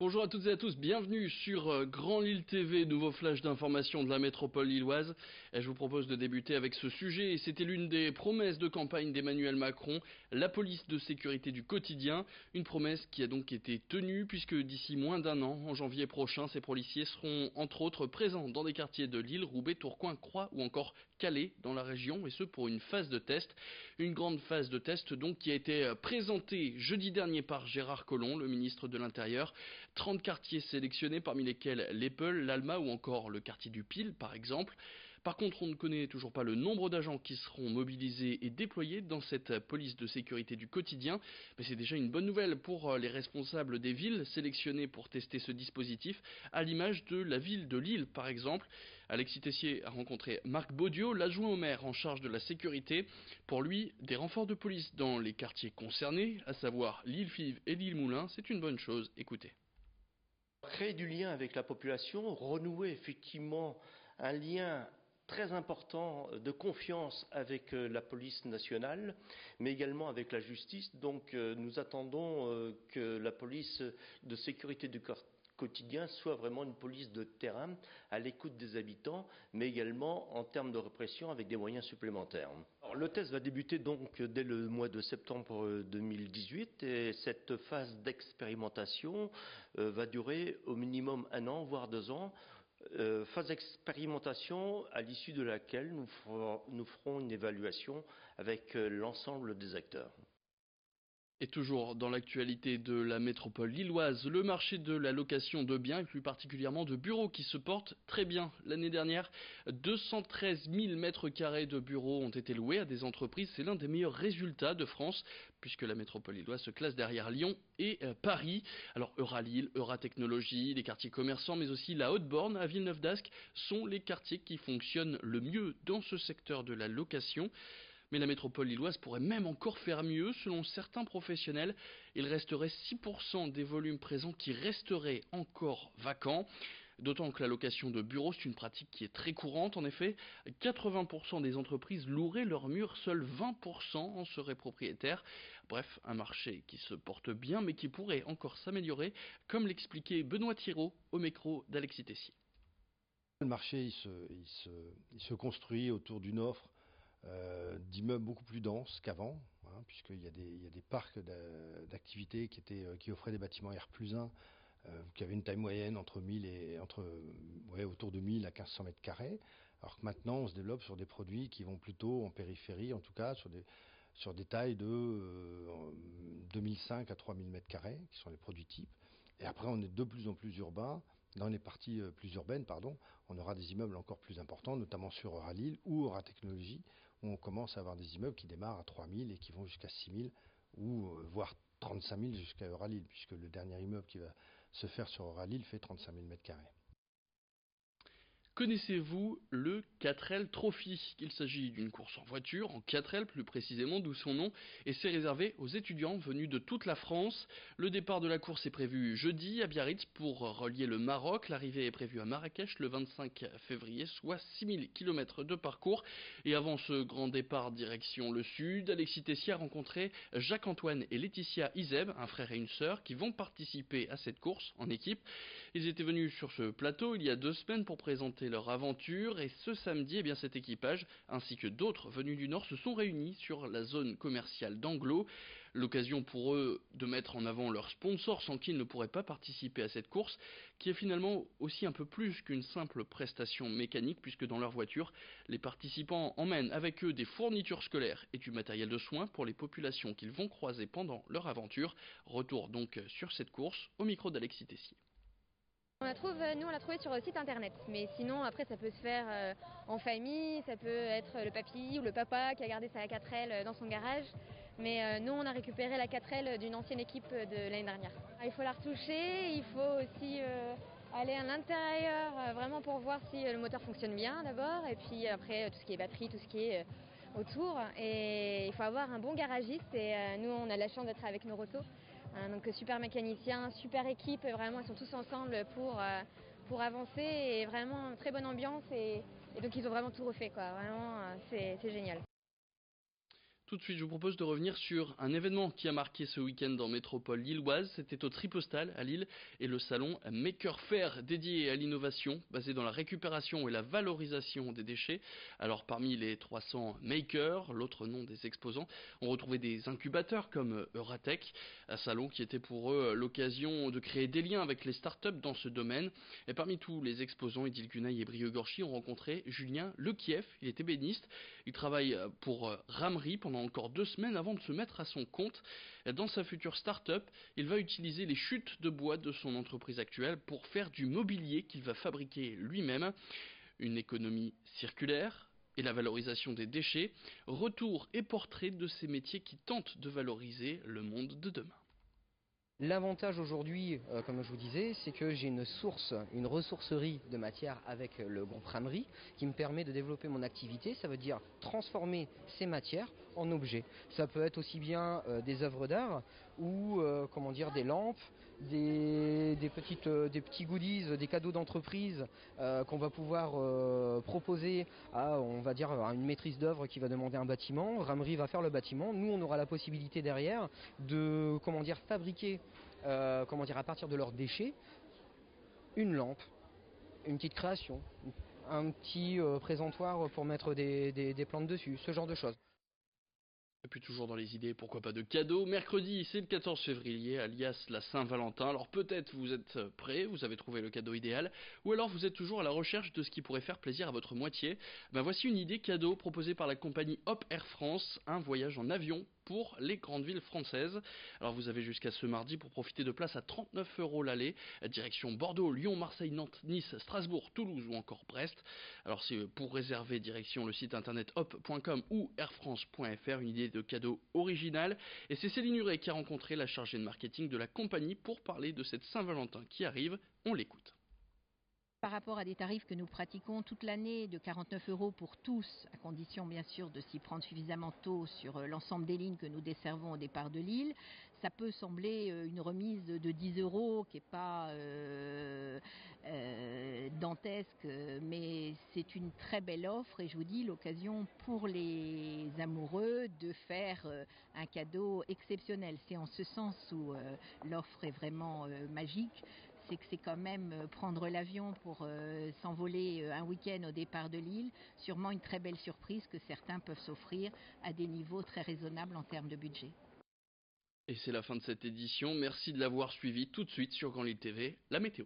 Bonjour à toutes et à tous, bienvenue sur Grand Lille TV, nouveau flash d'information de la métropole lilloise. Et je vous propose de débuter avec ce sujet, et c'était l'une des promesses de campagne d'Emmanuel Macron, la police de sécurité du quotidien. Une promesse qui a donc été tenue, puisque d'ici moins d'un an, en janvier prochain, ces policiers seront entre autres présents dans des quartiers de Lille, Roubaix, Tourcoing, Croix ou encore Calais dans la région, et ce pour une phase de test. Une grande phase de test donc qui a été présentée jeudi dernier par Gérard Collomb, le ministre de l'Intérieur. 30 quartiers sélectionnés, parmi lesquels l'Eppel, l'Alma ou encore le quartier du Pile par exemple. Par contre, on ne connaît toujours pas le nombre d'agents qui seront mobilisés et déployés dans cette police de sécurité du quotidien, mais c'est déjà une bonne nouvelle pour les responsables des villes sélectionnées pour tester ce dispositif, à l'image de la ville de Lille par exemple. Alexis Tessier a rencontré Marc Baudiot, l'adjoint au maire en charge de la sécurité. Pour lui, des renforts de police dans les quartiers concernés, à savoir Lille-Fives et Lille-Moulins, c'est une bonne chose. Écoutez. Créer du lien avec la population, renouer effectivement un lien très important de confiance avec la police nationale, mais également avec la justice. Donc nous attendons que la police de sécurité du quotidien soit vraiment une police de terrain à l'écoute des habitants, mais également en termes de répression avec des moyens supplémentaires. Alors, le test va débuter donc dès le mois de septembre 2018 et cette phase d'expérimentation va durer au minimum 1 an, voire 2 ans. Phase d'expérimentation à l'issue de laquelle nous ferons une évaluation avec l'ensemble des acteurs. Et toujours dans l'actualité de la métropole lilloise, le marché de la location de biens et plus particulièrement de bureaux qui se porte très bien. L'année dernière, 213 000 mètres carrés de bureaux ont été loués à des entreprises. C'est l'un des meilleurs résultats de France puisque la métropole lilloise se classe derrière Lyon et Paris. Alors Euralille, Euratechnologie, les quartiers commerçants mais aussi la Haute-Borne à Villeneuve-d'Ascq sont les quartiers qui fonctionnent le mieux dans ce secteur de la location. Mais la métropole lilloise pourrait même encore faire mieux. Selon certains professionnels, il resterait 6% des volumes présents qui resteraient encore vacants. D'autant que la location de bureaux, c'est une pratique qui est très courante. En effet, 80% des entreprises loueraient leurs murs, seuls 20% en seraient propriétaires. Bref, un marché qui se porte bien, mais qui pourrait encore s'améliorer, comme l'expliquait Benoît Thiraud au micro d'Alexis Tessier. Le marché il se construit autour d'une offre d'immeubles beaucoup plus denses qu'avant, hein, puisqu'il y a des parcs d'activités qui offraient des bâtiments R+1 qui avaient une taille moyenne autour de 1000 à 1500 mètres carrés, alors que maintenant on se développe sur des produits qui vont plutôt en périphérie, en tout cas sur des tailles de 2005 à 3000 mètres carrés, qui sont les produits types. Et après on est de plus en plus urbain. Dans les parties plus urbaines, on aura des immeubles encore plus importants, notamment sur Euralille ou Euratechnologie, où on commence à avoir des immeubles qui démarrent à 3000 et qui vont jusqu'à 6000 ou voire 35 000 jusqu'à Euralille, puisque le dernier immeuble qui va se faire sur Euralille fait 35 000 mètres carrés. Connaissez-vous le 4L Trophy? Il s'agit d'une course en voiture, en 4L plus précisément, d'où son nom, et c'est réservé aux étudiants venus de toute la France. Le départ de la course est prévu jeudi à Biarritz pour relier le Maroc. L'arrivée est prévue à Marrakech le 25 février, soit 6000 km de parcours. Et avant ce grand départ direction le sud, Alexis Tessier a rencontré Jacques-Antoine et Laetitia Izeb, un frère et une sœur, qui vont participer à cette course en équipe. Ils étaient venus sur ce plateau il y a 2 semaines pour présenter leur aventure et ce samedi, cet équipage ainsi que d'autres venus du Nord se sont réunis sur la zone commerciale d'Anglo. L'occasion pour eux de mettre en avant leurs sponsors sans qui ils ne pourraient pas participer à cette course qui est finalement aussi un peu plus qu'une simple prestation mécanique puisque dans leur voiture, les participants emmènent avec eux des fournitures scolaires et du matériel de soins pour les populations qu'ils vont croiser pendant leur aventure. Retour donc sur cette course au micro d'Alexis Tessier. On l'a trouvé sur le site internet, mais sinon après ça peut se faire en famille, ça peut être le papy ou le papa qui a gardé sa 4L dans son garage, mais nous on a récupéré la 4L d'une ancienne équipe de l'année dernière. Il faut la retoucher, il faut aussi aller à l'intérieur vraiment pour voir si le moteur fonctionne bien d'abord, et puis après tout ce qui est batterie, tout ce qui est autour, et il faut avoir un bon garagiste, et nous on a la chance d'être avec Noroto. Donc super mécanicien, super équipe, vraiment ils sont tous ensemble pour avancer et vraiment très bonne ambiance et donc ils ont vraiment tout refait quoi, vraiment c'est génial. Tout de suite, je vous propose de revenir sur un événement qui a marqué ce week-end dans métropole lilloise. C'était au Tripostal à Lille et le salon Maker Faire dédié à l'innovation, basé dans la récupération et la valorisation des déchets. Alors parmi les 300 makers, l'autre nom des exposants, on retrouvait des incubateurs comme Euratech, un salon qui était pour eux l'occasion de créer des liens avec les startups dans ce domaine. Et parmi tous les exposants, Idil Gunaï et Brieux Gorchi ont rencontré Julien Lekiev. Il est ébéniste, il travaille pour Ramery pendant encore 2 semaines avant de se mettre à son compte. Dans sa future start-up, il va utiliser les chutes de bois de son entreprise actuelle pour faire du mobilier qu'il va fabriquer lui-même. Une économie circulaire et la valorisation des déchets, retour et portrait de ces métiers qui tentent de valoriser le monde de demain. L'avantage aujourd'hui, comme je vous disais, c'est que j'ai une ressourcerie de matière avec le groupe Ramery qui me permet de développer mon activité. Ça veut dire transformer ces matières en objets. Ça peut être aussi bien des œuvres d'art ou des lampes, des petits goodies, des cadeaux d'entreprise qu'on va pouvoir proposer à une maîtrise d'œuvre qui va demander un bâtiment. Ramery va faire le bâtiment. Nous, on aura la possibilité derrière de fabriquer à partir de leurs déchets une lampe, une petite création, un petit présentoir pour mettre des plantes dessus, ce genre de choses. Et puis toujours dans les idées, pourquoi pas de cadeaux. Mercredi, c'est le 14 février, alias la Saint-Valentin. Alors peut-être vous êtes prêts, vous avez trouvé le cadeau idéal, ou alors vous êtes toujours à la recherche de ce qui pourrait faire plaisir à votre moitié. Voici une idée cadeau proposée par la compagnie Hop Air France, un voyage en avion pour les grandes villes françaises. Alors vous avez jusqu'à ce mardi pour profiter de places à 39 € l'aller, direction Bordeaux, Lyon, Marseille, Nantes, Nice, Strasbourg, Toulouse ou encore Brest. Alors c'est pour réserver direction le site internet hop.com ou airfrance.fr, une idée de cadeau original. Et c'est Céline Huret qui a rencontré la chargée de marketing de la compagnie pour parler de cette Saint-Valentin qui arrive. On l'écoute. Par rapport à des tarifs que nous pratiquons toute l'année de 49 € pour tous, à condition bien sûr de s'y prendre suffisamment tôt sur l'ensemble des lignes que nous desservons au départ de Lille, ça peut sembler une remise de 10 € qui n'est pas dantesque, mais c'est une très belle offre et je vous dis l'occasion pour les amoureux de faire un cadeau exceptionnel. C'est en ce sens où l'offre est vraiment magique. C'est que c'est quand même prendre l'avion pour s'envoler un week-end au départ de Lille, sûrement une très belle surprise que certains peuvent s'offrir à des niveaux très raisonnables en termes de budget. Et c'est la fin de cette édition, merci de l'avoir suivi. Tout de suite sur Grand Lille TV, la météo.